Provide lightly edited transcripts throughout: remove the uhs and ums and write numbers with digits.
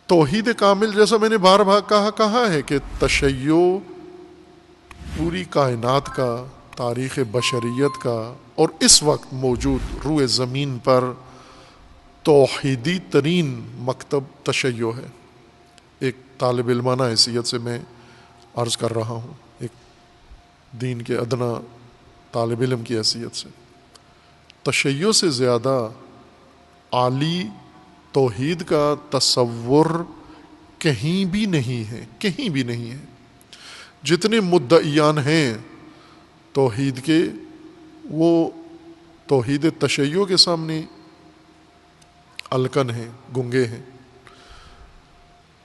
توحید کامل جیسا میں نے بار بار کہا ہے کہ تشیع پوری کائنات کا، تاریخ بشریت کا اور اس وقت موجود روئے زمین پر توحیدی ترین مکتب تشیع ہے۔ ایک طالب علمانہ حیثیت سے میں عرض کر رہا ہوں، ایک دین کے ادنا طالب علم کی حیثیت سے، تشیع سے زیادہ عالی توحید کا تصور کہیں بھی نہیں ہے، کہیں بھی نہیں ہے۔ جتنے مدعیان ہیں توحید کے، وہ توحید تشیع کے سامنے الکن ہیں، گنگے ہیں۔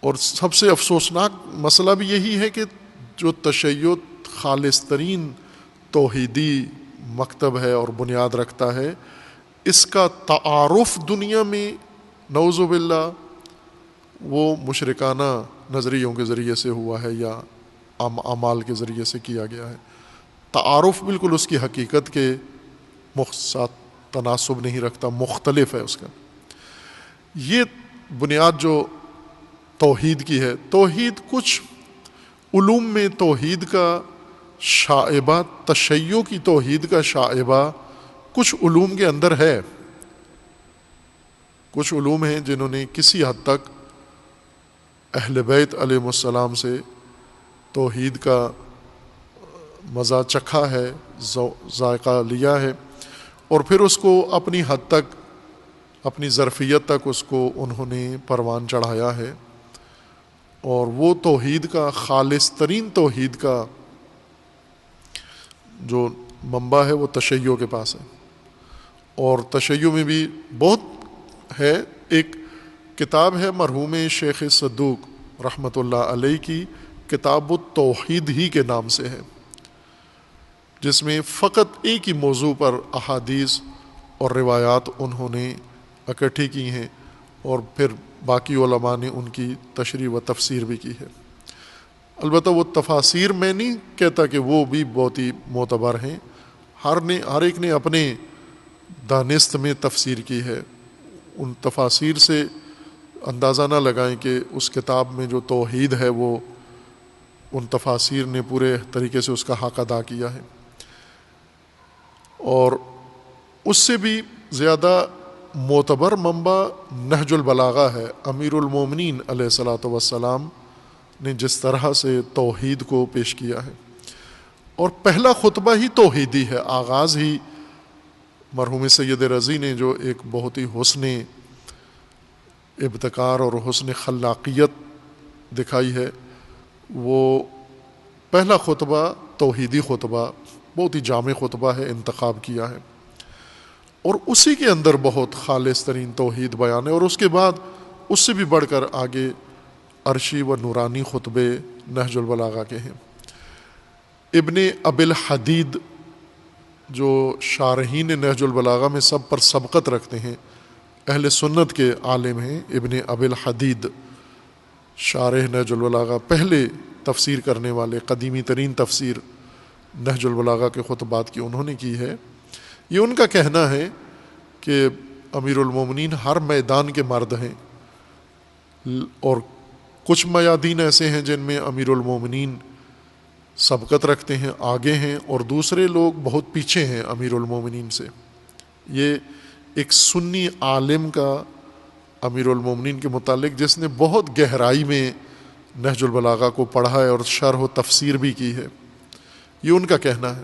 اور سب سے افسوسناک مسئلہ بھی یہی ہے کہ جو تشیع خالص ترین توحیدی مکتب ہے اور بنیاد رکھتا ہے، اس کا تعارف دنیا میں نعوذ باللہ وہ مشرکانہ نظریوں کے ذریعے سے ہوا ہے یا اعمال کے ذریعے سے کیا گیا ہے۔ تعارف بالکل اس کی حقیقت کے ساتھ تناسب نہیں رکھتا، مختلف ہے اس کا۔ یہ بنیاد جو توحید کی ہے، توحید کچھ علوم میں توحید کا شائبہ، تشیع کی توحید کا شائبہ کچھ علوم کے اندر ہے۔ کچھ علوم ہیں جنہوں نے کسی حد تک اہل بیت علیہ السلام سے توحید کا مزہ چکھا ہے، ذائقہ لیا ہے، اور پھر اس کو اپنی حد تک، اپنی ظرفیت تک اس کو انہوں نے پروان چڑھایا ہے۔ اور وہ توحید کا، خالص ترین توحید کا جو منبع ہے وہ تشیع کے پاس ہے۔ اور تشیع میں بھی بہت ہے۔ ایک کتاب ہے مرحوم شیخ صدوق رحمۃ اللہ علیہ کی، کتاب التوحید ہی کے نام سے ہے، جس میں فقط ایک ہی موضوع پر احادیث اور روایات انہوں نے اکٹھی کی ہیں، اور پھر باقی علماء نے ان کی تشریح و تفسیر بھی کی ہے۔ البتہ وہ تفاسیر میں نہیں کہتا کہ وہ بھی بہت ہی معتبر ہیں، ہر ایک نے اپنے دانست میں تفسیر کی ہے۔ ان تفاسیر سے اندازہ نہ لگائیں کہ اس کتاب میں جو توحید ہے وہ ان تفاسیر نے پورے طریقے سے اس کا حق ادا کیا ہے۔ اور اس سے بھی زیادہ معتبر منبع نہج البلاغہ ہے۔ امیر المومنین علیہ الصلاۃ والسلام نے جس طرح سے توحید کو پیش کیا ہے، اور پہلا خطبہ ہی توحیدی ہے، آغاز ہی مرحوم سید رضی نے جو ایک بہت ہی حسن ابتکار اور حسن خلاقیت دکھائی ہے، وہ پہلا خطبہ توحیدی خطبہ، بہت ہی جامع خطبہ ہے، انتخاب کیا ہے، اور اسی کے اندر بہت خالص ترین توحید بیان ہے۔ اور اس کے بعد اس سے بھی بڑھ کر آگے عرشی و نورانی خطبے نہج البلاغہ کے ہیں۔ ابن ابی الحدید جو شارحین نہج البلاغہ میں سب پر سبقت رکھتے ہیں، اہل سنت کے عالم ہیں، ابن ابی الحدید شارح نہج البلاغہ، پہلے تفسیر کرنے والے، قدیمی ترین تفسیر نہج البلاغہ کے خطبات کی انہوں نے کی ہے۔ یہ ان کا کہنا ہے کہ امیر المومنین ہر میدان کے مرد ہیں، اور کچھ میادین ایسے ہیں جن میں امیر المومنین سبقت رکھتے ہیں، آگے ہیں، اور دوسرے لوگ بہت پیچھے ہیں امیر المومنین سے۔ یہ ایک سنی عالم کا امیر المومنین کے متعلق، جس نے بہت گہرائی میں نہج البلاغہ کو پڑھا ہے اور شرح و تفسیر بھی کی ہے، یہ ان کا کہنا ہے۔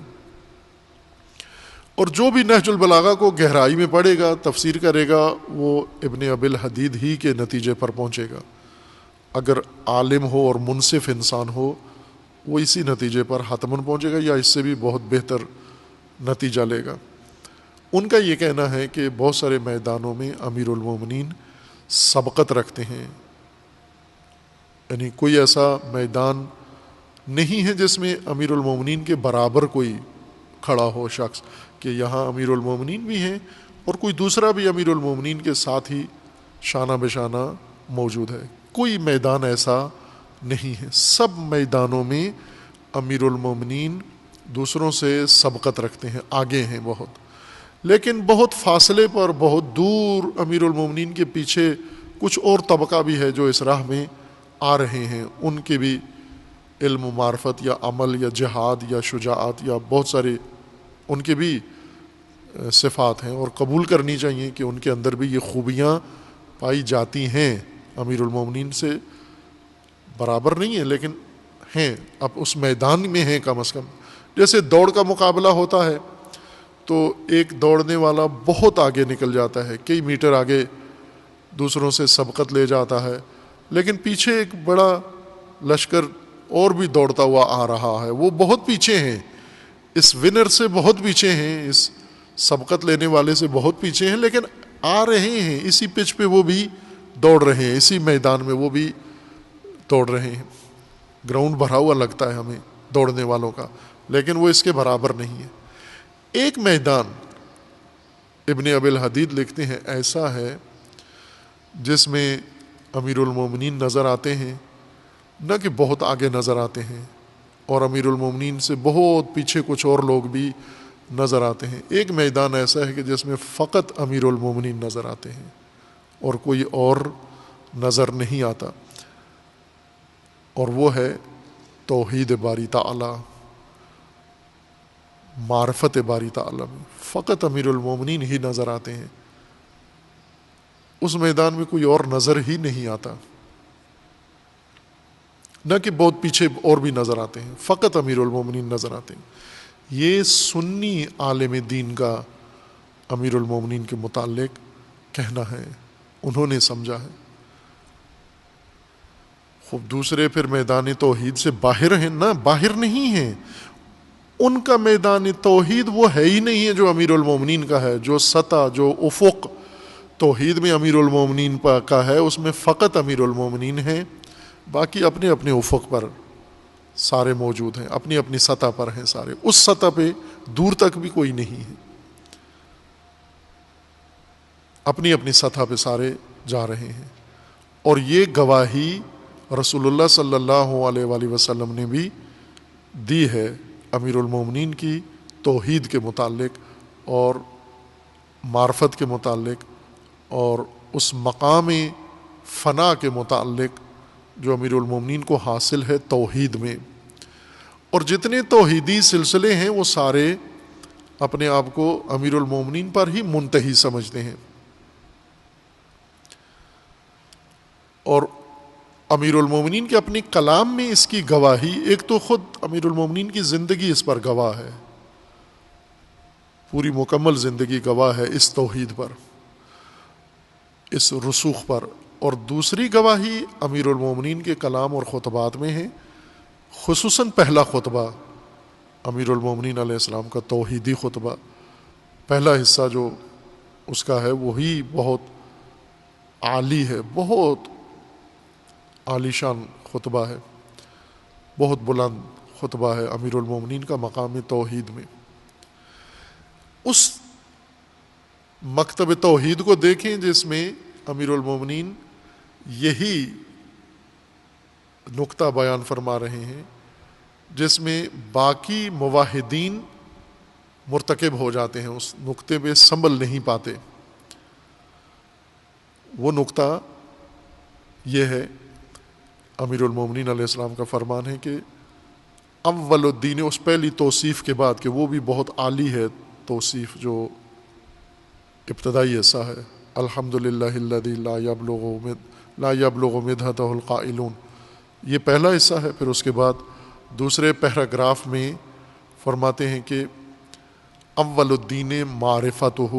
اور جو بھی نہج البلاغہ کو گہرائی میں پڑھے گا، تفسیر کرے گا، وہ ابن ابی الحدید ہی کے نتیجے پر پہنچے گا۔ اگر عالم ہو اور منصف انسان ہو، وہ اسی نتیجے پر حتماً پہنچے گا، یا اس سے بھی بہت بہتر نتیجہ لے گا۔ ان کا یہ کہنا ہے کہ بہت سارے میدانوں میں امیر المومنین سبقت رکھتے ہیں، یعنی کوئی ایسا میدان نہیں ہے جس میں امیر المومنین کے برابر کوئی کھڑا ہو شخص، کہ یہاں امیر المومنین بھی ہیں اور کوئی دوسرا بھی امیر المومنین کے ساتھ ہی شانہ بشانہ موجود ہے۔ کوئی میدان ایسا نہیں ہے، سب میدانوں میں امیر المومنین دوسروں سے سبقت رکھتے ہیں، آگے ہیں بہت، لیکن بہت فاصلے پر، بہت دور امیر المومنین کے پیچھے کچھ اور طبقہ بھی ہے جو اس راہ میں آ رہے ہیں، ان کے بھی علم و معرفت یا عمل یا جہاد یا شجاعت یا بہت سارے ان کے بھی صفات ہیں، اور قبول کرنی چاہیے کہ ان کے اندر بھی یہ خوبیاں پائی جاتی ہیں، امیر المومنین سے برابر نہیں ہے لیکن ہیں، اب اس میدان میں ہیں کم از کم۔ جیسے دوڑ کا مقابلہ ہوتا ہے تو ایک دوڑنے والا بہت آگے نکل جاتا ہے، کئی میٹر آگے دوسروں سے سبقت لے جاتا ہے، لیکن پیچھے ایک بڑا لشکر اور بھی دوڑتا ہوا آ رہا ہے، وہ بہت پیچھے ہیں، اس ونر سے بہت پیچھے ہیں، اس سبقت لینے والے سے بہت پیچھے ہیں، لیکن آ رہے ہیں، اسی پچ پہ وہ بھی دوڑ رہے ہیں، اسی میدان میں وہ بھی دوڑ رہے ہیں۔ گراؤنڈ بھرا ہوا لگتا ہے ہمیں دوڑنے والوں کا، لیکن وہ اس کے برابر نہیں ہے۔ ایک میدان ابن ابی الحدید لکھتے ہیں ایسا ہے جس میں امیر المومنین نظر آتے ہیں، نہ کہ بہت آگے نظر آتے ہیں، اور امیر المومنین سے بہت پیچھے کچھ اور لوگ بھی نظر آتے ہیں۔ ایک میدان ایسا ہے کہ جس میں فقط امیر المومنین نظر آتے ہیں اور کوئی اور نظر نہیں آتا، اور وہ ہے توحید باری تعالی، معرفت باری تعالی میں فقط امیر المومنین ہی نظر آتے ہیں، اس میدان میں کوئی اور نظر ہی نہیں آتا، نہ کہ بہت پیچھے اور بھی نظر آتے ہیں، فقط امیر المومنین نظر آتے ہیں۔ یہ سنی عالم دین کا امیر المومنین کے متعلق کہنا ہے، انہوں نے سمجھا ہے۔ خوب دوسرے پھر میدان توحید سے باہر ہیں، نہ باہر نہیں ہیں، ان کا میدان توحید وہ ہے ہی نہیں ہے جو امیر المومنین کا ہے، جو سطح، جو افق توحید میں امیر المومنین کا ہے، اس میں فقط امیر المومنین ہیں، باقی اپنے اپنے افق پر سارے موجود ہیں، اپنی اپنی سطح پر ہیں سارے، اس سطح پہ دور تک بھی کوئی نہیں ہے، اپنی اپنی سطح پہ سارے جا رہے ہیں۔ اور یہ گواہی رسول اللہ صلی اللہ علیہ وآلہ وسلم نے بھی دی ہے امیر المومنین کی توحید کے متعلق اور معرفت کے متعلق اور اس مقام فنا کے متعلق جو امیر المومنین کو حاصل ہے توحید میں۔ اور جتنے توحیدی سلسلے ہیں وہ سارے اپنے آپ کو امیر المومنین پر ہی منتہی سمجھتے ہیں، اور امیر المومنین کے اپنی کلام میں اس کی گواہی، ایک تو خود امیر المومنین کی زندگی اس پر گواہ ہے، پوری مکمل زندگی گواہ ہے اس توحید پر، اس رسوخ پر، اور دوسری گواہی امیر المومنین کے کلام اور خطبات میں ہے، خصوصاً پہلا خطبہ امیر المومنین علیہ السلام کا توحیدی خطبہ، پہلا حصہ جو اس کا ہے وہی بہت عالی ہے، بہت عالی شان خطبہ ہے، بہت بلند خطبہ ہے امیر المومنین کا مقام توحید میں۔ اس مکتب توحید کو دیکھیں جس میں امیر المومنین یہی نقطہ بیان فرما رہے ہیں جس میں باقی موحدین مرتکب ہو جاتے ہیں، اس نقطے پہ سنبھل نہیں پاتے۔ وہ نقطہ یہ ہے، امیر المومنین علیہ السلام کا فرمان ہے کہ اول الدین، اس پہلی توصیف کے بعد کہ وہ بھی بہت عالی ہے توصیف جو ابتدائی حصہ ہے، الحمدللہ الذی لا یبلغ مدحتہ القائلون، یہ پہلا حصہ ہے۔ پھر اس کے بعد دوسرے پیراگراف میں فرماتے ہیں کہ اول الدین معرفتہ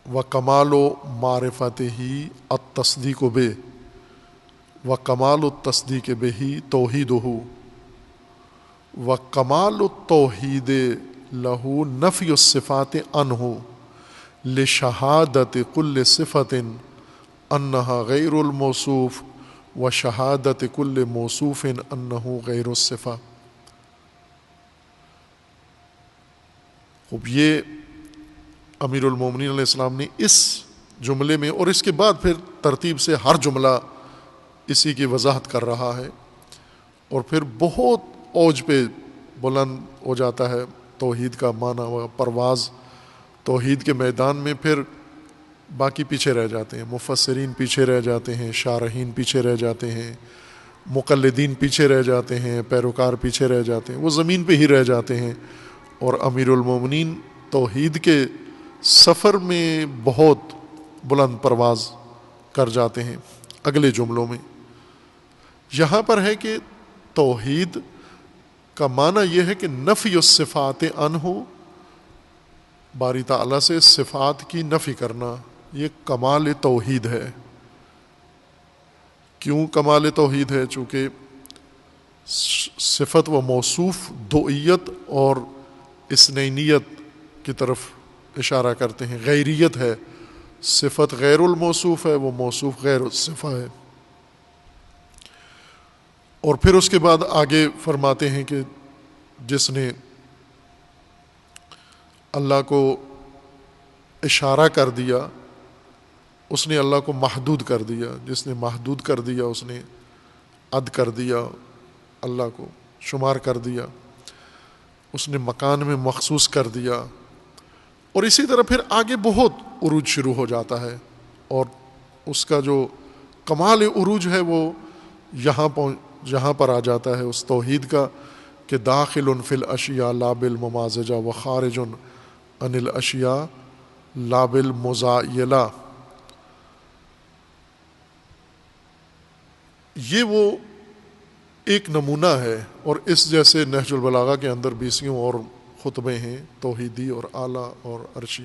وکمال معرفتہ التصدیق بہ وکمال التصدیق بہ توحیدہ وکمال التوحید لہ نفی الصفات عنہ لشہادت کل صفت انہا غیر الموصوف وشہادت کل موصوف انہ غیر الصفہ۔ خوب یہ امیر المومنین علیہ السلام نے اس جملے میں، اور اس کے بعد پھر ترتیب سے ہر جملہ اسی کی وضاحت کر رہا ہے، اور پھر بہت اوج پہ بلند ہو جاتا ہے توحید کا معنی و پرواز توحید کے میدان میں۔ پھر باقی پیچھے رہ جاتے ہیں، مفسرین پیچھے رہ جاتے ہیں، شارحین پیچھے رہ جاتے ہیں، مقلدین پیچھے رہ جاتے ہیں، پیروکار پیچھے رہ جاتے ہیں، وہ زمین پہ ہی رہ جاتے ہیں، اور امیر المومنین توحید کے سفر میں بہت بلند پرواز کر جاتے ہیں۔ اگلے جملوں میں یہاں پر ہے کہ توحید کا معنی یہ ہے کہ نفی الصفات عنہ، باری تعالیٰ سے صفات کی نفی کرنا، یہ کمال توحید ہے۔ کیوں کمال توحید ہے؟ چونکہ صفت و موصوف دوئیت اور اثنینیت کی طرف اشارہ کرتے ہیں، غیریت ہے، صفت غیر الموصوف ہے، وہ موصوف غیر الصفہ ہے۔ اور پھر اس کے بعد آگے فرماتے ہیں کہ جس نے اللہ کو اشارہ کر دیا اس نے اللہ کو محدود کر دیا، جس نے محدود کر دیا اس نے عد کر دیا، اللہ کو شمار کر دیا، اس نے مکان میں مخصوص کر دیا۔ اور اسی طرح پھر آگے بہت عروج شروع ہو جاتا ہے، اور اس کا جو کمال عروج ہے وہ یہاں پر آ جاتا ہے اس توحید کا کہ داخل فی الاشیاء لا بالممازجہ و خارج عن الاشیاء لا بالمزایلہ۔ یہ وہ ایک نمونہ ہے، اور اس جیسے نہج البلاغہ کے اندر 20 اور خطبے ہیں توحیدی اور اعلیٰ اور عرشی۔